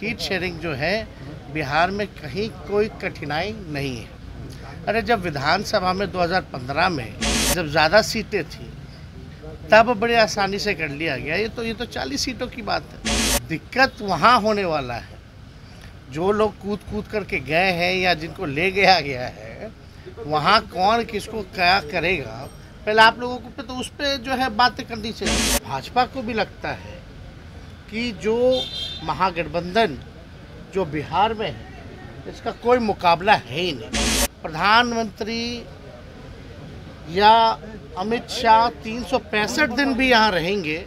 Seat sharing जो है बिहार में कहीं कोई कठिनाई नहीं है। अरे जब विधानसभा में 2015 में जब ज़्यादा सीटें थी तब बड़े आसानी से कर लिया गया। ये तो 40 सीटों की बात है। दिक्कत वहाँ होने वाला है जो लोग कूद करके गए हैं या जिनको ले गया गया है, वहाँ कौन किसको क्या करेगा, पहले आप लोगों को तो उस पर जो है बातें करनी चाहिए। भाजपा को भी लगता है कि जो महागठबंधन जो बिहार में है इसका कोई मुकाबला है ही नहीं। प्रधानमंत्री या अमित शाह 365 दिन भी यहाँ रहेंगे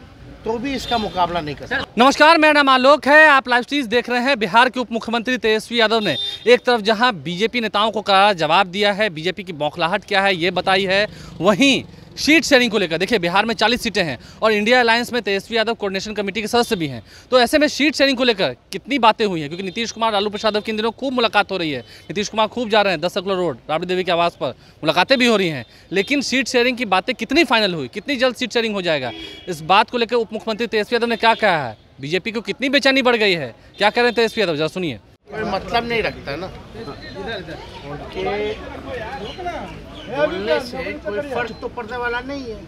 तो भी इसका मुकाबला नहीं कर सकते। नमस्कार, मेरा नाम आलोक है। आप लाइव स्ट्रीम देख रहे हैं। बिहार के उप मुख्यमंत्री तेजस्वी यादव ने एक तरफ जहां बीजेपी नेताओं को करारा जवाब दिया है, बीजेपी की बौखलाहट क्या है ये बताई है, वहीं सीट शेयरिंग को लेकर देखिए बिहार में 40 सीटें हैं और इंडिया अलायंस में तेजस्वी यादव कोऑर्डिनेशन कमेटी के सदस्य भी हैं। तो ऐसे में सीट शेयरिंग को लेकर कितनी बातें हुई हैं, क्योंकि नीतीश कुमार लालू प्रसाद यादव के इन दिनों खूब मुलाकात हो रही है। नीतीश कुमार खूब जा रहे हैं 10 सर्कुलर रोड, राबड़ी देवी के आवास पर मुलाकातें भी हो रही हैं। लेकिन सीट शेयरिंग की बातें कितनी फाइनल हुई, कितनी जल्द सीट शेयरिंग हो जाएगा, इस बात को लेकर उप मुख्यमंत्री तेजस्वी यादव ने क्या कहा है, बीजेपी को कितनी बेचैनी बढ़ गई है, क्या कह रहे हैं तेजस्वी यादव, जरा सुनिए। कोई मतलब नहीं रखता ना, उनके बोलने से कोई फर्क तो पड़ने वाला नहीं है।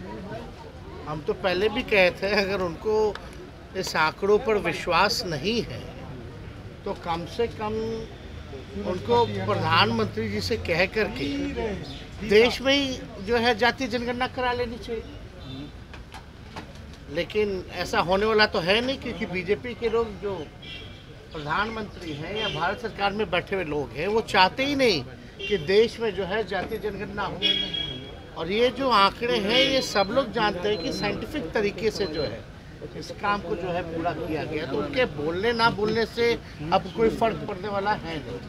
हम तो पहले भी कहे थे अगर उनको इस आंकड़ों पर विश्वास नहीं है तो कम से कम उनको प्रधानमंत्री जी से कह करके देश में ही जो है जातीय जनगणना करा लेनी चाहिए। लेकिन ऐसा होने वाला तो है नहीं, क्योंकि बीजेपी के लोग जो प्रधानमंत्री हैं या भारत सरकार में बैठे हुए लोग हैं वो चाहते ही नहीं कि देश में जो है जातीय जनगणना हो। और ये जो आंकड़े हैं ये सब लोग जानते हैं कि साइंटिफिक तरीके से जो है इस काम को जो है पूरा किया गया, तो उनके बोलने ना बोलने से अब कोई फर्क पड़ने वाला है नहीं।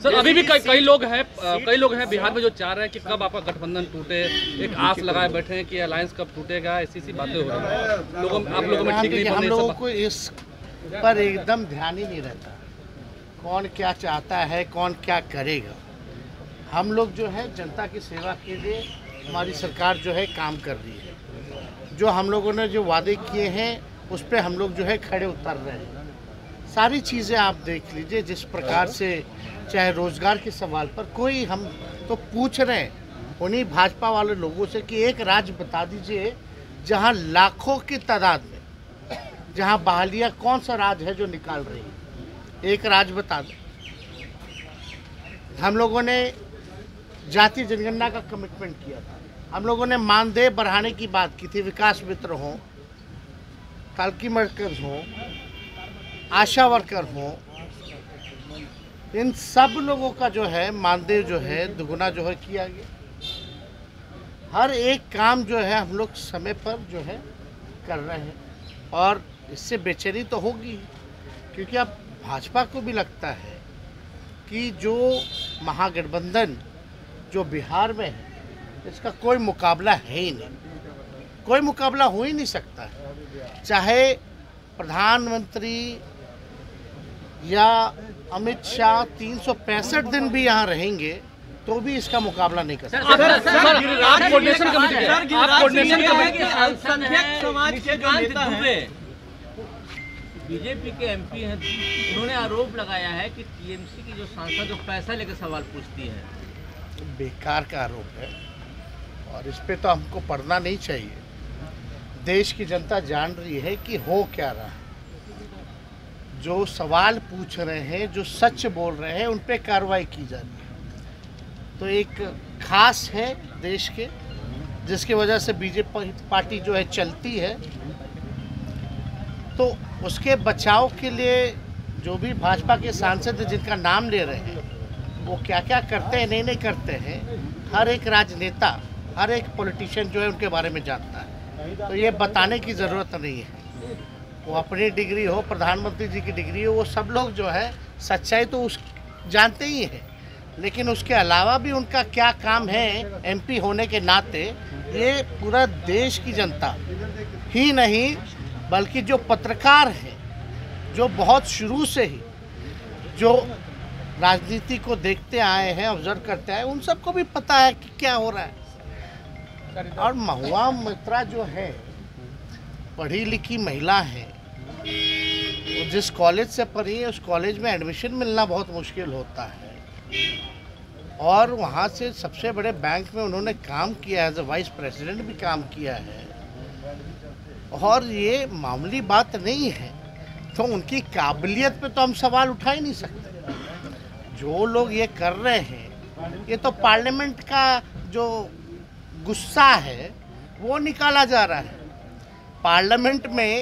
सर अभी भी कई लोग हैं बिहार में जो चाह रहे हैं कि कब आपका गठबंधन टूटे, एक आस लगाए बैठे हैं कि अलायंस कब टूटेगा, ऐसी बातें हो रही है। आप लोगों में ठीक नहीं, हम लोगों को इस पर एकदम ध्यान ही नहीं रहता कौन क्या चाहता है, कौन क्या करेगा। हम लोग जो है जनता की सेवा के लिए हमारी सरकार जो है काम कर रही है। जो हम लोगों ने जो वादे किए हैं उस पर हम लोग जो है खड़े उतर रहे हैं। सारी चीज़ें आप देख लीजिए, जिस प्रकार से चाहे रोजगार के सवाल पर कोई हम तो पूछ रहे हैं उन्हीं भाजपा वाले लोगों से कि एक राज्य बता दीजिए जहां लाखों की तादाद में जहां बहालियाँ कौन सा राज्य है जो निकाल रही है, एक राज्य बता दें। हम लोगों ने जातीय जनगणना का कमिटमेंट किया था, हम लोगों ने मानदेय बढ़ाने की बात की थी, विकास मित्र हों, कालकी वर्कर्स हों, आशा वर्कर हों, इन सब लोगों का जो है मानदेय जो है दुगुना जो है किया गया। हर एक काम जो है हम लोग समय पर जो है कर रहे हैं और इससे बेचैनी तो होगी, क्योंकि अब भाजपा को भी लगता है कि जो महागठबंधन जो बिहार में है इसका कोई मुकाबला है ही नहीं, कोई मुकाबला हो ही नहीं सकता है। चाहे प्रधानमंत्री या अमित शाह 365 दिन भी यहाँ रहेंगे तो भी इसका मुकाबला नहीं कर सकते। बीजेपी के एमपी हैं, उन्होंने आरोप लगाया है कि टीएमसी की जो सांसद जो पैसा लेकर सवाल पूछती है, बेकार का आरोप है और इस पे तो हमको पढ़ना नहीं चाहिए। देश की जनता जान रही है कि हो क्या रहा है। जो सवाल पूछ रहे हैं, जो सच बोल रहे हैं, उन पे कार्रवाई की जा रही है। तो एक खास है देश के, जिसकी वजह से बीजेपी पार्टी जो है चलती है, तो उसके बचाव के लिए जो भी भाजपा के सांसद जिनका नाम ले रहे हैं वो क्या क्या करते हैं नहीं करते हैं, हर एक राजनेता, हर एक पॉलिटिशियन जो है उनके बारे में जानता है। तो ये बताने की ज़रूरत नहीं है। वो अपनी डिग्री हो, प्रधानमंत्री जी की डिग्री हो, वो सब लोग जो है सच्चाई तो उस जानते ही हैं, लेकिन उसके अलावा भी उनका क्या काम है एमपी होने के नाते, ये पूरा देश की जनता ही नहीं बल्कि जो पत्रकार हैं, जो बहुत शुरू से ही जो राजनीति को देखते आए हैं, ऑब्जर्व करते आए, उन सबको भी पता है कि क्या हो रहा है। और महुआ मित्रा जो है पढ़ी लिखी महिला है, वो जिस कॉलेज से पढ़ी है उस कॉलेज में एडमिशन मिलना बहुत मुश्किल होता है, और वहाँ से सबसे बड़े बैंक में उन्होंने काम किया है, एज ए वाइस प्रेसिडेंट भी काम किया है, और ये मामूली बात नहीं है। तो उनकी काबिलियत पे तो हम सवाल उठा ही नहीं सकते। जो लोग ये कर रहे हैं, ये तो पार्लियामेंट का जो गुस्सा है वो निकाला जा रहा है। पार्लियामेंट में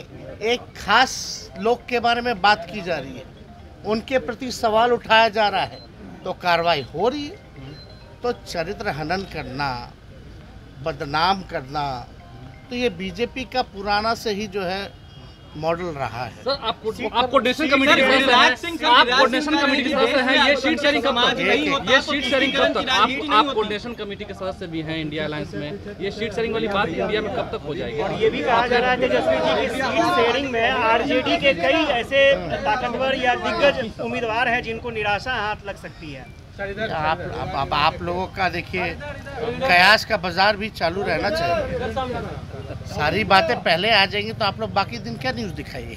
एक खास लोग के बारे में बात की जा रही है, उनके प्रति सवाल उठाया जा रहा है, तो कार्रवाई हो रही है। तो चरित्र हनन करना, बदनाम करना, तो ये बीजेपी का पुराना से ही जो है मॉडल रहा है। सर आप कोऑर्डिनेशन कमेटी के सदस्य हैं, आप कोऑर्डिनेशन कमेटी के सदस्य हैं, ये सीट शेयरिंग कब तक, ये सीट शेयरिंग कब तक, आप कोऑर्डिनेशन कमेटी के सदस्य भी हैं इंडिया अलायंस में, ये सीट शेयरिंग वाली बात इंडिया में कब तक हो जाएगी? और ये भी कहा जा रहा है तेजस्वी जी की सीट शेयरिंग में आरजेडी के कई ऐसे ताकतवर या दिग्गज उम्मीदवार हैं जिनको निराशा हाथ लग सकती है। आप लोगों का देखिए कयास का बाजार भी चालू रहना चाहिए। सारी बातें पहले आ जाएंगी तो आप लोग बाकी दिन क्या न्यूज़ दिखाइए।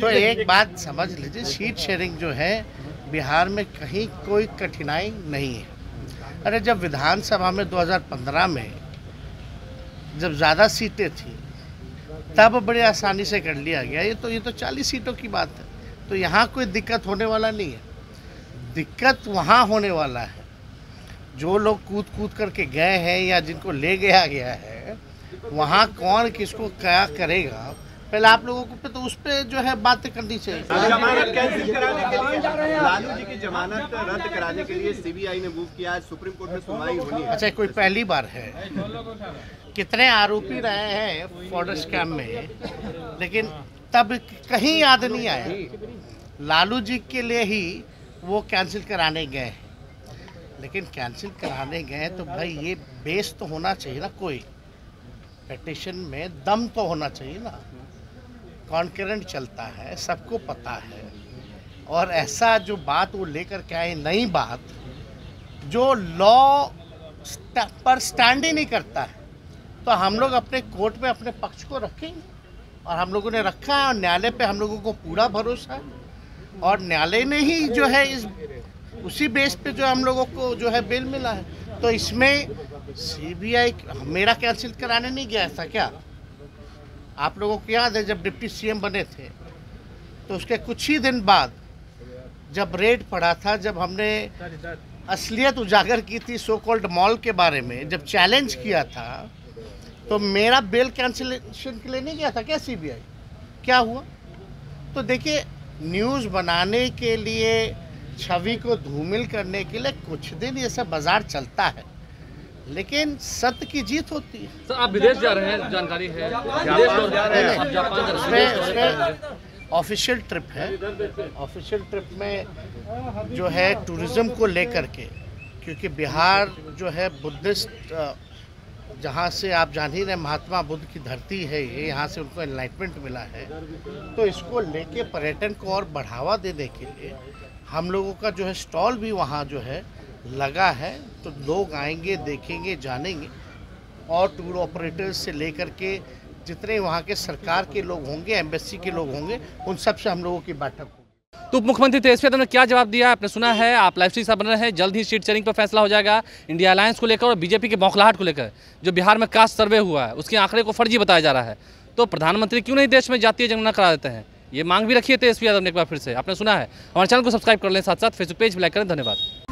तो एक बात समझ लीजिए, सीट शेयरिंग जो है बिहार में कहीं कोई कठिनाई नहीं है। अरे जब विधानसभा में 2015 में जब ज़्यादा सीटें थी तब बड़ी आसानी से कर लिया गया। ये तो 40 सीटों की बात है, तो यहाँ कोई दिक्कत होने वाला नहीं है। दिक्कत वहाँ होने वाला है जो लोग कूद करके गए हैं या जिनको ले गया है, वहाँ कौन किसको क्या करेगा, पहले आप लोगों को तो उस पर जो है बातें करनी चाहिए। जमानत कैंसिल कराने के लिए, लालू जी की जमानत रद्द कराने के लिए सीबीआई ने मूव किया, आज सुप्रीम कोर्ट में सुनवाई होनी है। अच्छा, कोई पहली बार है? कितने आरोपी रहे हैं फॉर्डर स्कैम में, लेकिन तब कहीं याद नहीं आया। लालू जी के लिए ही वो कैंसिल कराने गए हैं, लेकिन कैंसिल कराने गए तो भाई ये बेस तो होना चाहिए ना, कोई पिटीशन में दम तो होना चाहिए ना। कॉन्करेंट चलता है, सबको पता है, और ऐसा जो बात वो लेकर के आए, नई बात जो लॉ पर स्टैंड ही नहीं करता है, तो हम लोग अपने कोर्ट में अपने पक्ष को रखेंगे, और हम लोगों ने रखा है, और न्यायालय पे हम लोगों को पूरा भरोसा है, और न्यायालय ने ही जो है उसी बेस पे जो हम लोगों को जो है बेल मिला है। तो इसमें सीबीआई मेरा कैंसिल कराने नहीं गया था क्या? आप लोगों को याद है जब डिप्टी सीएम बने थे तो उसके कुछ ही दिन बाद जब रेड पड़ा था, जब हमने असलियत उजागर की थी सो कॉल्ड मॉल के बारे में, जब चैलेंज किया था, तो मेरा बेल कैंसिलेशन के लिए नहीं गया था क्या सीबीआई? क्या हुआ? तो देखिए, न्यूज़ बनाने के लिए, छवि को धूमिल करने के लिए कुछ दिन ये सब बाजार चलता है, लेकिन सत्य की जीत होती है। सर आप विदेश जा रहे हैं, जानकारी है, विदेश जा रहे हैं, आप जापान जा रहे हैं, ऑफिशियल ट्रिप है। ऑफिशियल ट्रिप में जो है टूरिज़्म को लेकर के, क्योंकि बिहार जो है बुद्धिस्ट, जहाँ से आप जान ही रहे महात्मा बुद्ध की धरती है ये, यहाँ से उनको एनलाइटमेंट मिला है, तो इसको लेके पर्यटन को और बढ़ावा देने के लिए हम लोगों का जो है स्टॉल भी वहाँ जो है लगा है। तो लोग आएंगे, देखेंगे, जानेंगे, और टूर ऑपरेटर्स से लेकर के जितने वहाँ के सरकार के लोग होंगे, एम्बेसी के लोग होंगे, उन सब से हम लोगों की बैठक होगी। तो उप मुख्यमंत्री तेजस्वी यादव ने क्या जवाब दिया आपने सुना है। आप लाइव स्ट्रीम बन रहे हैं, जल्द ही सीट शेयरिंग पर फैसला हो जाएगा इंडिया अलायंस को लेकर और बीजेपी के बौखलाहट को लेकर। जो बिहार में कास्ट सर्वे हुआ है उसके आंकड़े को फर्जी बताया जा रहा है, तो प्रधानमंत्री क्यों नहीं देश में जातीय जनगणना करा देते हैं, ये मांग भी रखी है तेजस्वी यादव ने एक बार फिर से। आपने सुना है। हमारे चैनल को सब्सक्राइब कर लें, साथ साथ फेसबुक पेज भी लाइक करें। धन्यवाद।